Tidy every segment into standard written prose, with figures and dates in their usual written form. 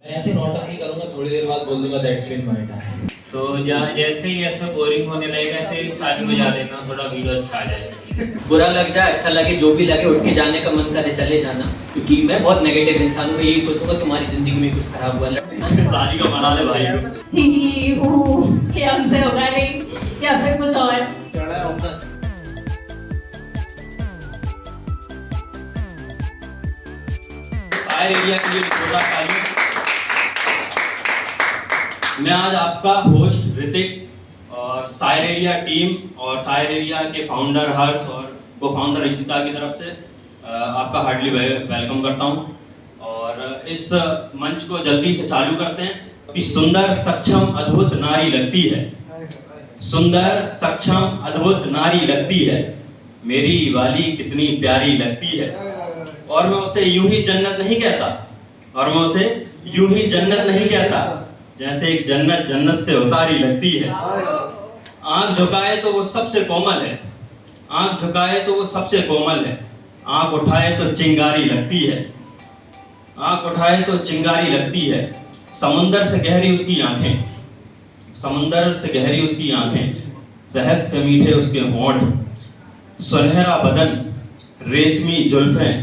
मैं ऐसे नौटंकी करूंगा, थोड़ी देर बाद बोल दूंगा दैट्स बीन माय टाइम। तो जैसे ही ऐसा बोरिंग होने लगेगा ऐसे ताली बजा देना, थोड़ा वीडियो अच्छा आ जाएगा। बुरा लग जाए अच्छा लगे जो भी लगे, उठ के जाने का मन करे चले जाना, क्योंकि मैं बहुत नेगेटिव इंसान हूँ। मैं यही सोचूंगा तुम्हारी जिंदगी में कुछ खराब हुआ है। शादी का मना ले भाई। ये हमसे होगा नहीं या फिर कुछ और। फायर एरिया के लिए छोटा ताली। मैं आज आपका होस्ट ऋतिक और सायर एरिया टीम और सायर एरिया के फाउंडर हर्ष और को फाउंडर इशिता की तरफ से आपका हार्डली वेलकम करता हूं। और इस मंच को जल्दी से चालू करते हैं कि सुंदर सक्षम अद्भुत नारी लगती है, सुंदर सक्षम अद्भुत नारी लगती है, मेरी वाली कितनी प्यारी लगती है। और मैं उसे यूं ही जन्नत नहीं कहता, और मैं उसे यूं ही जन्नत नहीं कहता, जैसे एक जन्नत जन्नत से उतारी लगती है। आंख झुकाए तो वो सबसे कोमल है, आंख झुकाए तो वो सबसे कोमल है, आंख उठाए तो चिंगारी लगती है, आंख उठाए तो चिंगारी लगती है। समुंदर से गहरी उसकी आंखें, समुंदर से गहरी उसकी आंखें, शहद से मीठे उसके होंठ, सुनहरा बदन, रेशमी जुल्फें,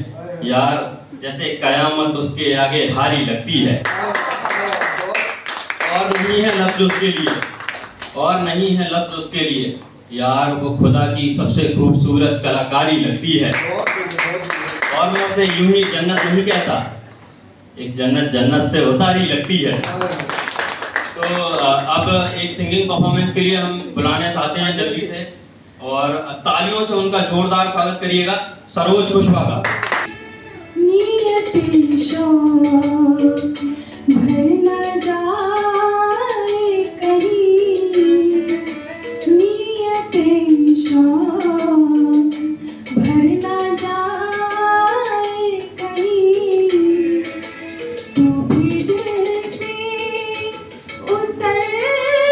यार जैसे कयामत उसके आगे हारी लगती है। और नहीं है लफ्ज उसके लिए, और नहीं है लफ्ज उसके लिए, यार वो खुदा की सबसे खूबसूरत कलाकारी लगती है। और मैं उसे यूं ही जन्नत नहीं कहता, एक जन्नत जन्नत से उतारी लगती है। तो अब एक सिंगिंग परफॉर्मेंस के लिए हम बुलाना चाहते हैं जल्दी से, और तालियों से उनका जोरदार स्वागत करिएगा सरोज खुशवा का। भर न जाए कहीं नियतें शौक, भर न जाए कहीं, तू भी दिल से उतर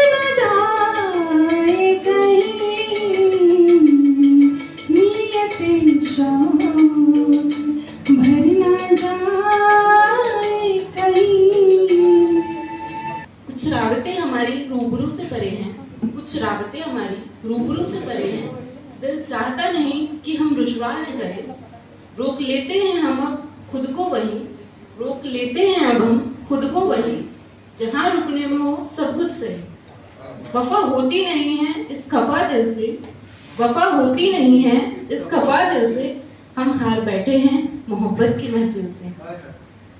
न जाए कहीं, नियतें शौक भर न जाए कहीं। कुछ रावतें हमारी रूबरू से परे हैं, कुछ रावतें हमारी रूबरू से परे हैं, दिल चाहता नहीं कि हम रुश्वा न करें, रोक लेते हैं हम अब खुद को वहीं, रोक लेते हैं अब हम खुद को वहीं, जहाँ रुकने में हो सब कुछ सही। वफा होती नहीं है इस खफा दिल से, वफा होती नहीं है इस खफा दिल से, हम हार बैठे हैं मोहब्बत की महफिल से।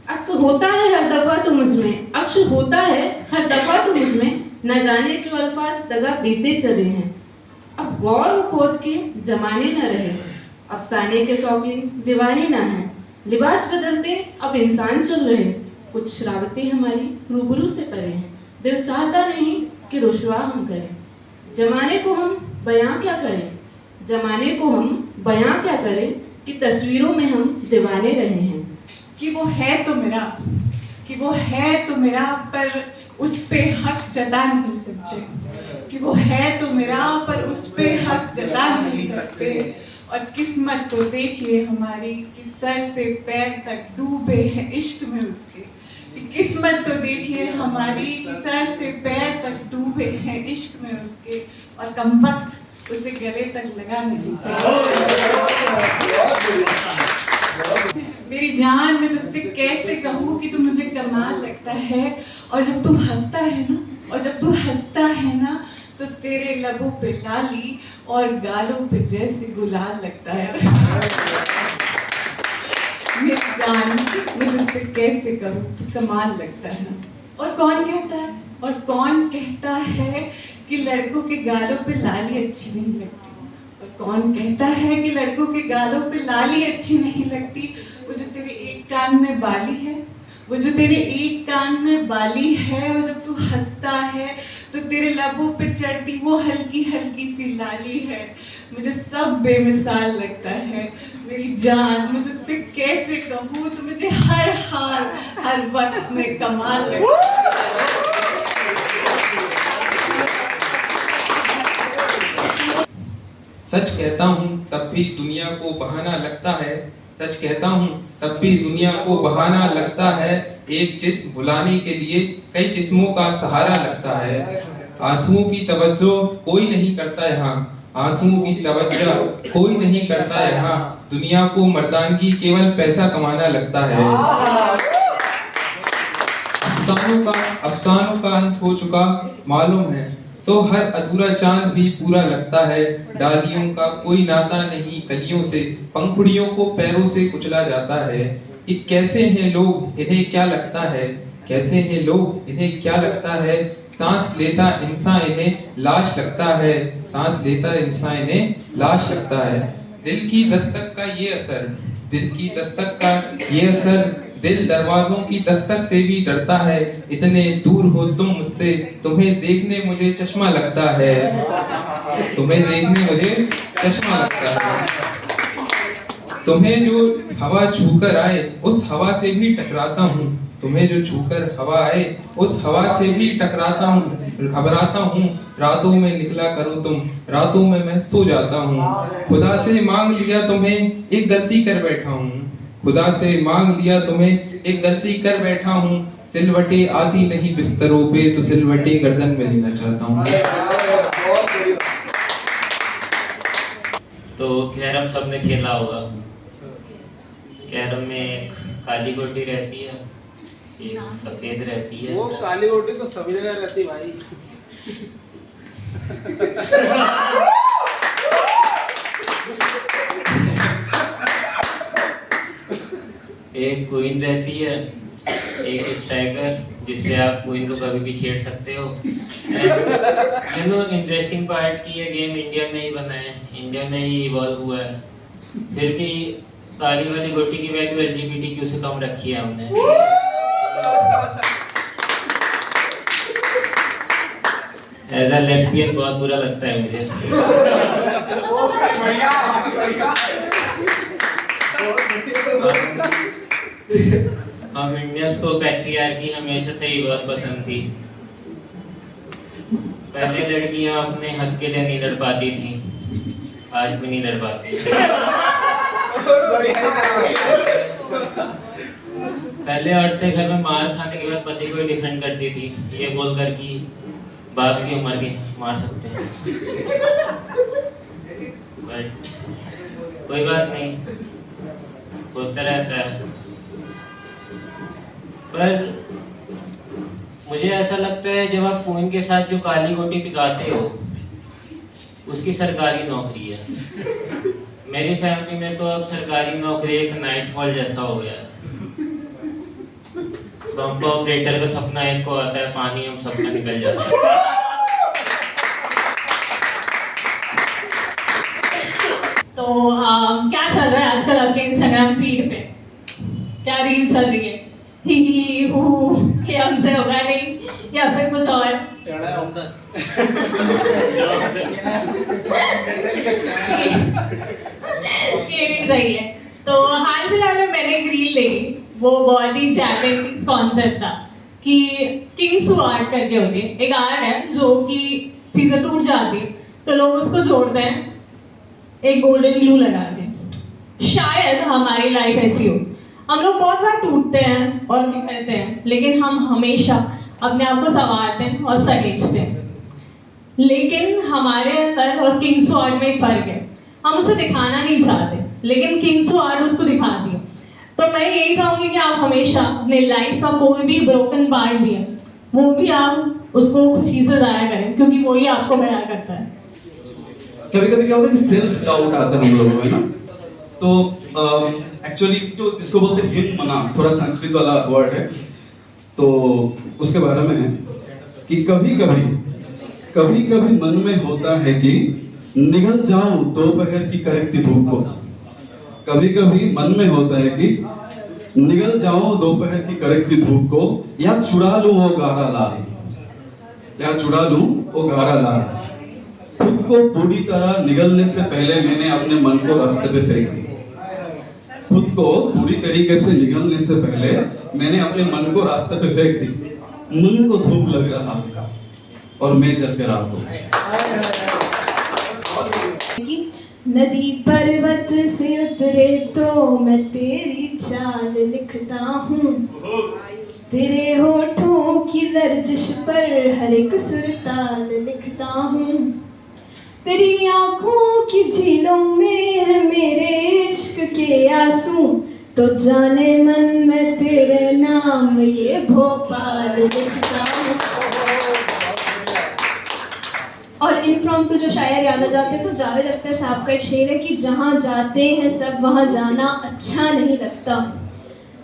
अक्स होता है हर दफा तो मुझ में, अक्स होता है हर दफा तो मुझ में, न जाने क्यों अल्फाज दगा देते चले हैं। अब गौर खोज के जमाने न रहे, अफसाने के शौकीन दीवाने न हैं, लिबास बदलते अब इंसान चल रहे, कुछ रावतें हमारी रूबरू से परे हैं, दिल चाहता नहीं कि रुश्वा हम करें, जमाने को हम बयां क्या करें, जमाने को हम बयां क्या करें कि तस्वीरों में हम दीवाने रहे हैं। कि वो है तो मेरा, कि वो है तो मेरा, पर उस पे हक जता नहीं सकते, कि वो है तो मेरा पर उस पे हक जता नहीं सकते। और किस्मत तो देखिए हमारी कि सर से पैर तक डूबे हैं इश्क में उसके, कि किस्मत तो देखिए हमारी कि सर से पैर तक डूबे हैं इश्क में उसके, और कमबख्त उसे गले तक लगा नहीं सकते। मेरी जान, मैं तुझसे कैसे कहूँ कि तू मुझे कमाल लगता है, और जब तू हंसता है ना, और जब तू हंसता है ना, तो तेरे लबों पे लाली और गालों पे जैसे गुलाल लगता है। मेरी जान, मैं तुझसे कैसे कहूँ तू कमाल लगता है। और कौन कहता है, और कौन कहता है कि लड़कों के गालों पे लाली अच्छी नहीं लगती, और कौन कहता है कि लड़कों के गालों पे लाली अच्छी नहीं लगती। वो जो तेरे एक कान में बाली है, वो जो तेरे एक कान में बाली है, और जब तू हंसता है तो तेरे लबों पे चढ़ती वो हल्की हल्की सी लाली है, मुझे सब बेमिसाल लगता है। मेरी जान, मैं तुझसे कैसे कहूँ, तो मुझे हर हाल हर वक्त में कमाल लगता है। सच कहता हूँ तब भी दुनिया को बहाना लगता है, सच कहता हूँ तब भी दुनिया को बहाना लगता है। एक जिस्म भुलाने के लिए कई जिस्मों का सहारा लगता है। आंसुओं की तवज्जो कोई नहीं करता यहाँ, आंसुओं की तवज्जो कोई नहीं करता यहाँ। दुनिया को मर्दानगी केवल पैसा कमाना लगता है। अफसानों का अंत हो चुका मालूम है, तो हर अधूरा चांद भी पूरा लगता है। डालियों का कोई नाता नहीं कलियों से, पंखुड़ियों को पैरों से कुचला जाता है। कि कैसे हैं लोग, इन्हें क्या लगता है, कैसे हैं लोग, इन्हें क्या लगता है। सांस लेता इंसान इन्हें लाश लगता है, सांस लेता इंसान इन्हें लाश लगता है। दिल की दस्तक का ये असर, दिल की दस्तक का ये असर, दिल दरवाजों की दस्तक से भी डरता है। इतने दूर हो तुम मुझसे, तुम्हें देखने मुझे चश्मा लगता है, तुम्हें देखने मुझे चश्मा लगता है। तुम्हें जो हवा छूकर आए उस हवा से भी टकराता हूँ, तुम्हें जो छूकर हवा आए उस हवा से भी टकराता हूँ। घबराता हूँ रातों में निकला करो तुम, रातों में मैं सो जाता हूँ। खुदा से मांग लिया तुम्हें एक गलती कर बैठा हूँ, खुदा से मांग लिया तुम्हें एक गलती कर बैठा हूँ। सिलवटें आती नहीं बिस्तरों पे, तो सिलवटें गर्दन में लेना चाहता हूँ। तो कैरम सबने खेला होगा। कैरम में एक काली गोटी रहती है, एक सफेद रहती है। वो काली गोटी तो सभी जगह रहती भाई। एक क्वीन रहती है, एक स्ट्राइकर जिससे आप क्वीन को कभी भी छेड़ सकते हो। इंटरेस्टिंग पार्ट की ये गेम इंडिया में ही बना है, इंडिया में ही इवॉल्व हुआ है। फिर भी काली वाली गोटी की वैल्यू LGBTQ से कम रखी है हमने। एज अ लेस्बियन बहुत बुरा लगता है मुझे। हम इंडियंस को पैट्रियार्की हमेशा से ही बहुत पसंद थी। पहले लड़कियां अपने हक के लिए नहीं लड़ पाती थी, आज भी नहीं लड़ पाती। पहले औरतें घर में मार खाने के बाद पति को डिफेंड करती थी, ये बोलकर कि बाप की उम्र के मार सकते हैं। बट कोई बात नहीं, होता रहता है। पर मुझे ऐसा लगता है जब आप क्वीन के साथ जो काली गोटी पिघाते हो उसकी सरकारी नौकरी है। मेरी फैमिली में तो अब सरकारी नौकरी एक नाइटफॉल जैसा हो गया है। पंप ऑपरेटर का सपना एक को आता है, पानी हम सबका निकल जाता है। तो क्या चल रहा है आजकल आपके इंस्टाग्राम फीड पे? क्या रील चल रही है? ही ये हमसे होगा नहीं या फिर कुछ और? ये भी सही है। तो हाल फिलहाल में मैंने एक रील देखी, वो बहुत ही जापानीज कॉन्सेप्ट था कि किंग्स आर्ट करके होती है। एक आर्ट है जो कि चीजें टूट जाती तो लोग उसको जोड़ते हैं एक गोल्डन ग्लू लगा के। शायद हमारी लाइफ ऐसी हो, हम लोग बहुत बार टूटते हैं और बिखरते हैं, लेकिन हम हमेशा अपने आप को संवारते हैं और सहेजते हैं। लेकिन हमारे अंदर और किंग्स आर्ट में एक फर्क है, हम उसे दिखाना नहीं चाहते, लेकिन किंग्स आर्ट उसको दिखाती है। तो मैं यही चाहूंगी कि आप हमेशा अपने लाइफ का कोई भी ब्रोकन पार्ट भी है, वो भी आप उसको खुशी से जाया करें, क्योंकि वही आपको बयां करता है। कभी कभी क्या होता है कि सेल्फ डाउट आता है हम लोगों में ना, तो एक्चुअली जो जिसको बोलते हैं हित मना, थोड़ा संस्कृत वाला वर्ड है, तो उसके बारे में है कि कभी कभी मन में होता है कि निगल जाऊं दोपहर की कड़कती धूप को। कभी कभी मन में होता है कि निगल जाऊं दोपहर की कड़कती धूप को, या चुरा लूं वो गाढ़ा लाल, या चुरा लूं वो गाढ़ा लाल। खुद को पूरी तरह निगलने से पहले मैंने अपने मन को रास्ते पे फेंक दिया। खुद को पूरी तरीके से निगलने से पहले मैंने अपने मन को रास्ते पे फेंक दी। मन को धूप लग रहा और मैं चल कर आपको नदी पर्वत से उतर रेतों में तेरी चाल लिखता हूँ, तेरे होठों की लर्जिश पर हर एक सुरताल लिखता हूँ, तेरी आंखों की झीलों में है मेरे इश्क के आंसू, तो जाने मन में तेरे नाम ये भोपाल लिखता हूँ। और इम्प्रॉम्प्टू जो शायर याद आ जाते हैं तो जावेद अख्तर साहब का एक शेर है कि जहाँ जाते हैं सब वहाँ जाना अच्छा नहीं लगता,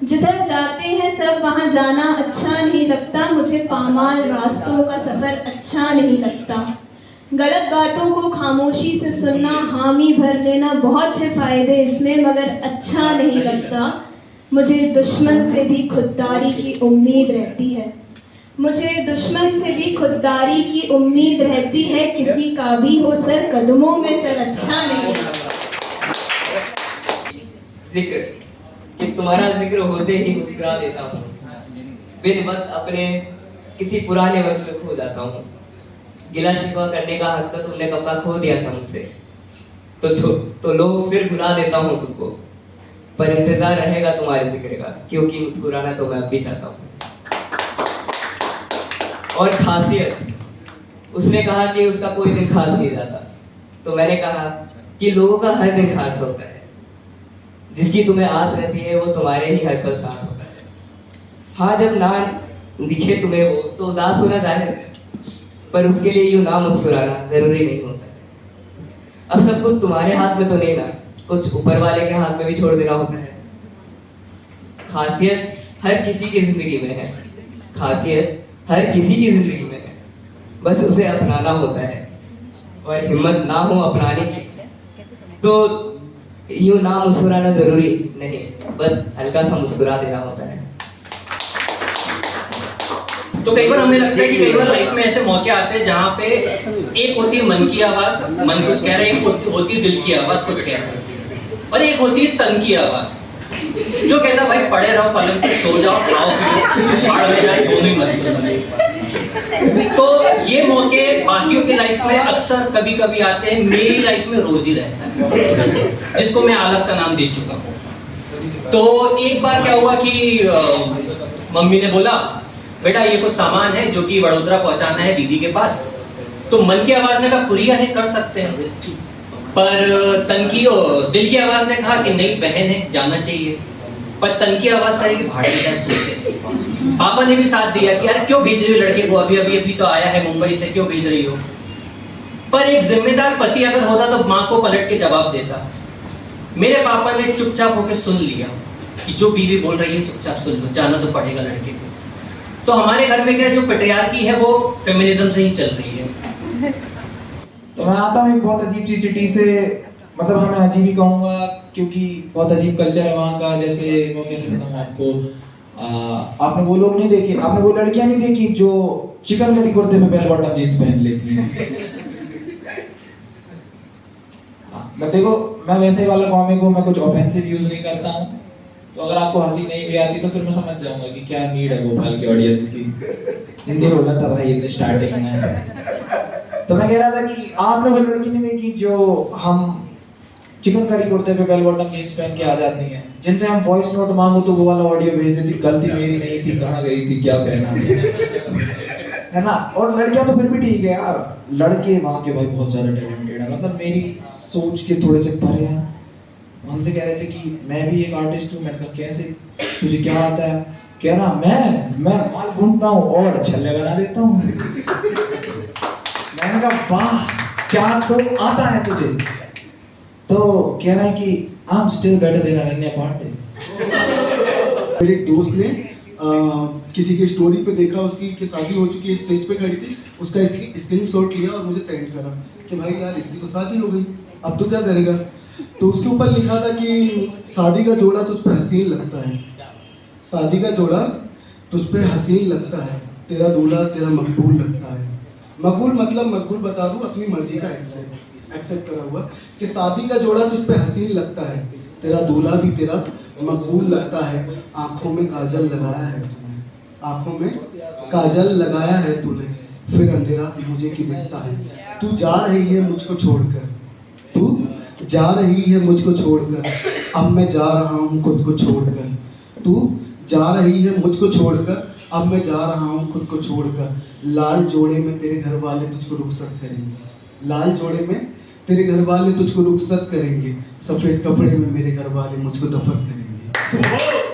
जिधर जाते हैं सब वहाँ जाना अच्छा नहीं लगता, मुझे पामाल रास्तों का सफ़र अच्छा नहीं लगता, गलत बातों को खामोशी से सुनना, हामी भर लेना बहुत है फ़ायदे इसमें मगर अच्छा नहीं लगता, मुझे दुश्मन से भी खुददारी की उम्मीद रहती है, मुझे दुश्मन से भी खुददारी की उम्मीद रहती है, किसी का भी हो सर कदमों में सर अच्छा नहीं लगता। जिक्र कि तुम्हारा जिक्र होते ही मुस्कुरा देता हूँ, बिन वक्त अपने किसी पुराने वक्त में खो जाता हूँ, गिला शिकवा करने का हक तो तुमने कब का खो दिया था मुझसे, तो लो फिर भुला देता हूँ तुमको, पर इंतजार रहेगा तुम्हारे जिक्र का, क्योंकि मुस्कुराना तो मैं अब भी चाहता हूँ। और खासियत, उसने कहा कि उसका कोई दिन खास नहीं जाता, तो मैंने कहा कि लोगों का हर दिन खास होता है, जिसकी तुम्हें आस रहती है वो तुम्हारे ही हर पल साथ होता है। हाँ, जब ना दिखे तुम्हें वो तो उदास होना जाहिर है, पर उसके लिए यूं ना मुस्कुराना जरूरी नहीं होता है। अब सब कुछ तुम्हारे हाथ में तो नहीं ना, कुछ ऊपर वाले के हाथ में भी छोड़ देना होता है। खासियत हर किसी की जिंदगी में है, खासियत हर किसी की जिंदगी में है, बस उसे अपनाना होता है, और हिम्मत ना हो अपनाने की तो यूं ना मुस्कुराना जरूरी नहीं, बस हल्का सा मुस्कुरा देना होता है। तो कई बार हमें लगता है कि कई बार लाइफ में ऐसे मौके आते हैं जहाँ पे एक होती है मन की आवाज, मन कुछ कह रहा है, एक होती है दिल की आवाज कुछ कह रहा है, और एक होती है तन की आवाज जो कहता है भाई पड़े रहो पलंग पे सो जाओ, खाओ पियो, भाड़ में जाए, दोनों ही मत सुनो। तो ये मौके बाकियों की लाइफ में अक्सर कभी कभी आते हैं, मेरी लाइफ में रोज ही रहता है, जिसको मैं आलस का नाम दे चुका हूँ। तो एक बार क्या हुआ कि मम्मी ने बोला बेटा ये कुछ सामान है जो कि वडोदरा पहुंचाना है दीदी के पास, तो मन की आवाज ने कहा कुरियर है कर सकते हैं, पर तन की दिल की आवाज ने कहा कि नहीं बहन है जाना चाहिए, पर तन की आवाज कहेगी भाड़े में क्या सोते। पापा ने भी साथ दिया कि यार क्यों भेज रही हो लड़के को, अभी अभी तो आया है मुंबई से, क्यों भेज रही हो। पर एक जिम्मेदार पति अगर होता तो माँ को पलट के जवाब देता। मेरे पापा ने चुपचाप होकर सुन लिया कि जो बीवी बोल रही है चुपचाप सुन लो, जाना तो पड़ेगा लड़के को। तो हमारे घर में क्या जो पेट्रियार्की है वो फेमिनिज्म से ही चल रही है। तो मैं आता हूँ एक बहुत अजीब सी सिटी से, मतलब हाँ मैं अजीब ही कहूँगा क्योंकि बहुत अजीब कल्चर है वहाँ का। जैसे मैं कैसे बताऊँ आपको, आपने वो लोग नहीं देखे, आपने वो लड़कियाँ नहीं देखी जो चिकन करी कुर्ते पे बेल बॉटम जींस पहन लेती हैं। मैं देखो मैं वैसे ही वाला कॉमिक हूँ, मैं कुछ ऑफेंसिव यूज नहीं करता हूँ, तो अगर आपको हंसी नहीं भी आती तो फिर मैं समझ जाऊंगा कि क्या नीड है भोपाल की ऑडियंस की। हिंदी बोला था भाई इतने स्टार्टिंग में। तो मैं कह रहा था कि आपने वो लड़की नहीं देखी जो हम चिकन करी कुर्ते पे बेल बॉटम जींस पहन के आ जाती हैं, जिनसे हम वॉइस नोट मांगो तो वो वाला ऑडियो भेज देती, गलती मेरी नहीं थी, कहाँ गई थी, क्या पहना है ना। और लड़कियां तो फिर भी ठीक है यार, लड़के वहाँ के भाई बहुत ज्यादा टैलेंटेड है, मतलब मेरी सोच के थोड़े से परे हैं। हमसे कह रहे थे कि मैं भी एक आर्टिस्ट हूँ। मैंने कहा कैसे, तुझे क्या आता है? कह रहा मैं माल घूमता हूँ और छल्ले बना देता हूँ। मैंने कहा वाह क्या तो आता है तुझे? तो कह रहा है कि I am still better than Ananya Pandey. मेरे एक दोस्त ने किसी की स्टोरी पे देखा उसकी कि शादी हो चुकी है, स्टेज पे खड़ी थी, उसका स्क्रीनशॉट लिया और मुझे सेंड करा कि भाई यार इसकी तो शादी हो गई, अब तो क्या करेगा? तो उसके ऊपर लिखा था कि शादी का जोड़ा तुझ पे हसीन लगता है, शादी का जोड़ा तुझ पे हसीन लगता है, तेरा दूल्हा तेरा मकबूल लगता है। मकबूल मतलब मकबूल बता दूं, अपनी मर्जी का एक्सेप्ट करा हुआ कि शादी का जोड़ा तुझ पे हसीन लगता है, तेरा दूल्हा भी तेरा मकबूल लगता है। आंखों में काजल लगाया है तूने, आंखों में काजल लगाया है तूने, फिर अंधेरा मुझे की दिखता है। तू जा रही है मुझको छोड़कर, तू जा रही है मुझको छोड़कर, अब मैं जा रहा हूँ खुद को छोड़कर, तू जा रही है मुझको छोड़कर, अब मैं जा रहा हूँ खुद को छोड़कर। लाल जोड़े में तेरे घर वाले तुझको रुखसत करेंगे, लाल जोड़े में तेरे घर वाले तुझको रुखसत करेंगे, सफेद कपड़े में मेरे घर वाले मुझको दफन करेंगे।